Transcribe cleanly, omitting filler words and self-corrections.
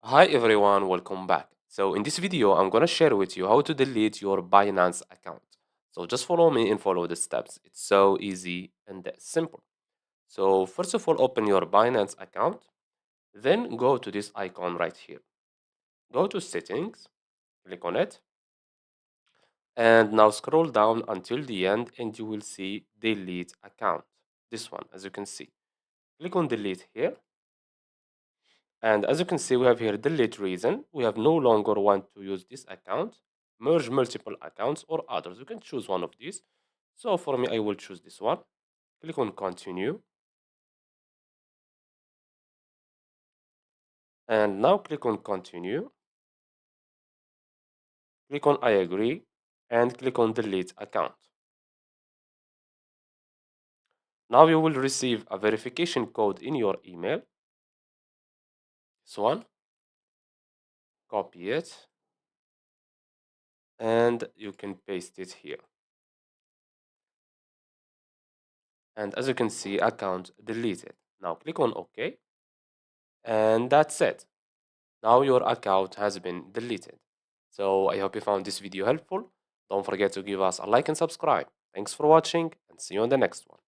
Hi everyone, welcome back. So in this video, I'm gonna share with you how to delete your Binance account. So just follow me and follow the steps. It's so easy and simple. So first of all, open your Binance account, then go to this icon right here. Go to settings, click on it, and now scroll down until the end and you will see delete account. This one, as you can see. Click on delete here. And as you can see, we have here delete reason. We have no longer want to use this account, merge multiple accounts or others. You can choose one of these. So for me, I will choose this one. Click on continue. And now click on continue. Click on I agree and click on delete account. Now you will receive a verification code in your email. This one, copy it and you can paste it here. And as you can see, account deleted. Now click on OK and that's it. Now your account has been deleted. So I hope you found this video helpful. Don't forget to give us a like and subscribe. Thanks for watching and see you on the next one.